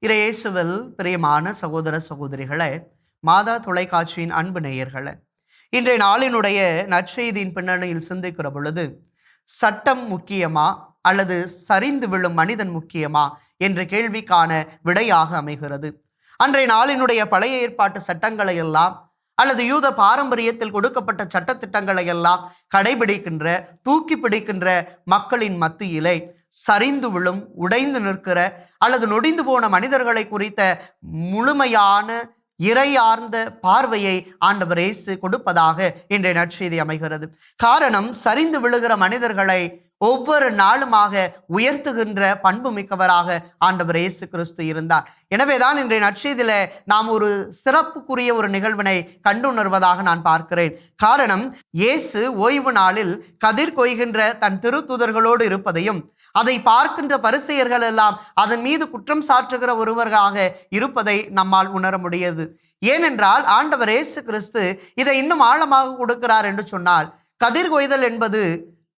இயேசுவில் பிரியமான சகோதர சகோதரிகளே, மாதா தொலைக்காட்சியின் அன்பு நேயர்களே, இன்றைய நாளினுடைய நற்செய்தியின் பின்னணியில் சிந்திக்கிற பொழுது, சட்டம் முக்கியமா அல்லது சரிந்து விழும் மனிதன் முக்கியமா என்ற கேள்விக்கான விடையாக அமைகிறது. அன்றைய நாளினுடைய பழைய ஏற்பாட்டு சட்டங்களை எல்லாம் அல்லது யூத பாரம்பரியத்தில் கொடுக்கப்பட்ட சட்டத்திட்டங்களை எல்லாம் கடைபிடிக்கின்ற, தூக்கி பிடிக்கின்ற மக்களின் மத்தியிலே சரிந்து விழும், உடைந்து நிற்கிற அல்லது நொடிந்து போன மனிதர்களை குறித்த முழுமையான இறையார்ந்த பார்வையை ஆண்டவர் இயேசு கொடுப்பதாக இன்றைய நற்செய்தி அமைகிறது. காரணம், சரிந்து விழுகிற மனிதர்களை ஒவ்வொரு நாளுமாக உயர்த்துகின்ற பண்பு மிக்கவராக ஆண்டவர் இயேசு கிறிஸ்து இருந்தார். எனவேதான் இன்றைய நற்செய்தியில நாம் ஒரு சிறப்புக்குரிய ஒரு நிகழ்வினை கண்டுணர்வதாக நான் பார்க்கிறேன். காரணம், இயேசு ஓய்வு நாளில் கதிர் கொய்கின்ற தன் திருத்தூதர்களோடு இருப்பதையும், அதை பார்க்கின்ற பரிசேயர்கள் எல்லாம் அதன் மீது குற்றம் சாட்டுகிற ஒருவராக இருப்பதை நம்மால் உணர முடியாது. ஏனென்றால் ஆண்டவர் இயேசு கிறிஸ்து இதை இன்னும் ஆழமாக கொடுக்கிறார் என்று சொன்னால், கதிர் கொய்தல் என்பது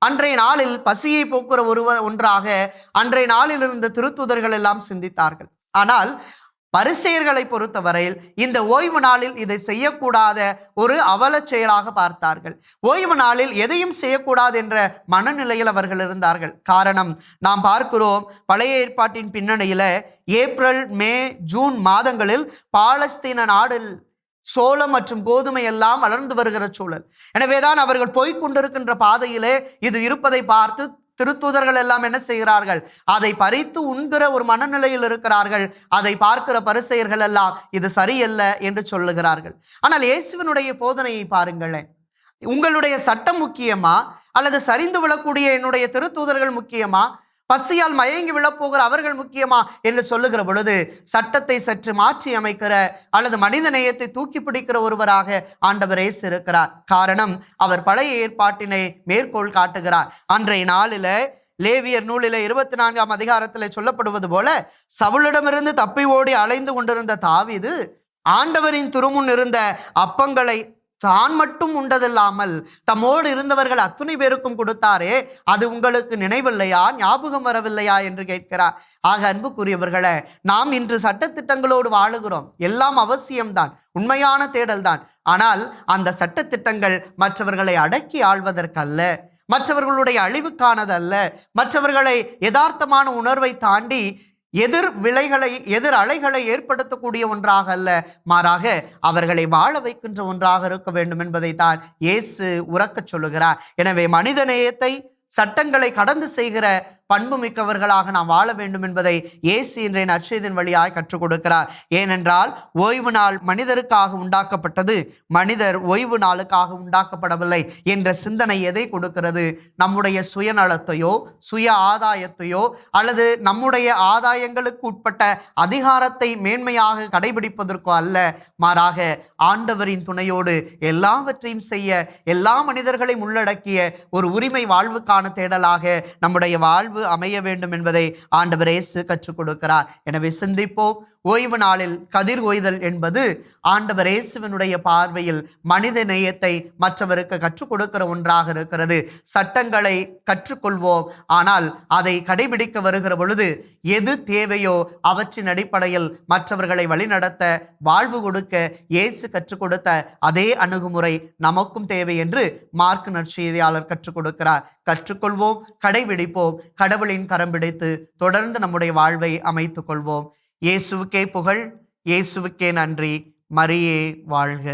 அன்றைய நாளில் பசியை போக்குற ஒன்றாக அன்றைய நாளில் இருந்த திருத்தூதர்கள் எல்லாம் சிந்தித்தார்கள். ஆனால் பரிசேயர்களை பொறுத்தவரையில் இந்த ஓய்வு நாளில் இதை செய்யக்கூடாத ஒரு அவல செயலாக பார்த்தார்கள். ஓய்வு நாளில் எதையும் செய்யக்கூடாது என்ற மனநிலையில் அவர்கள் இருந்தார்கள். காரணம், நாம் பார்க்கிறோம், பழைய ஏற்பாட்டின் பின்னணியில ஏப்ரல், மே, ஜூன் மாதங்களில் பாலஸ்தீன நாடில் சோளம் மற்றும் கோதுமை எல்லாம் வளர்ந்து வருகிற சூழல். எனவேதான் அவர்கள் போய்கொண்டிருக்கின்ற பாதையிலே இது இருப்பதை பார்த்து திருத்தூதர்கள் எல்லாம் என்ன செய்கிறார்கள்? அதை பறித்து உண்கிற ஒரு மனநிலையில் இருக்கிறார்கள். அதை பார்க்கிற பரிசேயர்கள் எல்லாம் இது சரியல்ல என்று சொல்லுகிறார்கள். ஆனால் இயேசுவினுடைய போதனையை பாருங்களேன். உங்களுடைய சட்டம் முக்கியமா அல்லது சரிந்து விழக்கூடிய என்னுடைய திருத்தூதர்கள் முக்கியமா, பசியால் மயங்கி விழப்போகிற அவர்கள் முக்கியமா என்று சொல்லுகிற பொழுது, சட்டத்தை சற்று மாற்றி அமைக்கிற அல்லது மனித நேயத்தை தூக்கி பிடிக்கிற ஒருவராக ஆண்டவர் இயேசு இருக்கிறார். காரணம், அவர் பழைய ஏற்பாட்டினை மேற்கோள் காட்டுகிறார். அன்றைய நாளில லேவியர் நூலில 24ஆம் அதிகாரத்தில் சொல்லப்படுவது போல, சவுலிடமிருந்து தப்பி ஓடி அலைந்து கொண்டிருந்த தாவீது ஆண்டவரின் திருமுன் இருந்த அப்பங்களை தான் மட்டும் உண்டதில்லாமல் தம்மோடு இருந்தவர்கள் அத்துணை பேருக்கும் கொடுத்தாரே, அது உங்களுக்கு நினைவில்லையா, ஞாபகம் வரவில்லையா என்று கேட்கிறார். ஆக அன்புக்குரியவர்களே, நாம் இன்று சட்டத்திட்டங்களோடு வாழுகிறோம். எல்லாம் அவசியம்தான், உண்மையான தேடல் தான். ஆனால் அந்த சட்டத்திட்டங்கள் மற்றவர்களை அடக்கி ஆள்வதற்கல்ல, மற்றவர்களுடைய அழிவுக்கானதல்ல, மற்றவர்களை யதார்த்தமான உணர்வை தாண்டி எதிர் அலைகளை ஏற்படுத்தக்கூடிய ஒன்றாக அல்ல, மாறாக அவர்களை வாழ வைக்கின்ற ஒன்றாக இருக்க வேண்டும் என்பதை தான் இயேசு உரக்கச் சொல்லுகிறார். எனவே மனித நேயத்தை, சட்டங்களை கடந்து செய்கிற பண்பு மிக்கவர்களாக நாம் வாழ வேண்டும் என்பதை இயேசு இன்றைய நற்செய்தியின் வழியாய் கற்றுக் கொடுக்கிறார். ஏனென்றால் ஓய்வு நாள் மனிதருக்காக உண்டாக்கப்பட்டது, மனிதர் ஓய்வு நாளுக்காக உண்டாக்கப்படவில்லை என்ற சிந்தனை எதை கொடுக்கிறது? நம்முடைய சுயநலத்தையோ சுய ஆதாயத்தையோ அல்லது நம்முடைய ஆதாயங்களுக்கு உட்பட்ட அதிகாரத்தை மேன்மையாக கடைபிடிப்பதற்கோ அல்ல, மாறாக ஆண்டவரின் துணையோடு எல்லாவற்றையும் செய்ய, எல்லா மனிதர்களையும் உள்ளடக்கிய ஒரு உரிமை வாழ்வுக்கான தேடலாக நம்முடைய வாழ்வு அமைய வேண்டும் என்பதை ஆண்டவர் இயேசு கற்றுக் கொடுக்கிறார். எனவே சிந்திப்போம். ஓய்வு நாளில் கதிர் ஓய்தல் என்பது ஆண்டவர் இயேசுவினுடைய பார்வையில் மனித நேயத்தை மற்றவருக்கு கற்றுக் கொடுக்கிற ஒன்றாக இருக்கிறது. சட்டங்களை கற்றுக்கொள்வோம், ஆனால் அதை கடைபிடிக்க வருகிற பொழுது எது தேவையோ அவற்றின் அடிப்படையில் மற்றவர்களை வழிநடத்த, வாழ்வு கொடுக்க இயேசு கற்றுக் கொடுத்த அதே அணுகுமுறை நமக்கும் தேவை என்று மார்க் நற்செய்தியாளர் கற்றுக் கொடுக்கிறார். கற்றுக்கொள்வோம், கடைபிடிப்போம், கடவுளின் கரம் பிடித்து தொடர்ந்து நம்முடைய வாழ்வை அமைத்துக் கொள்வோம். இயேசுவுக்கே புகழ், இயேசுவுக்கே நன்றி. மரியே வாழ்க.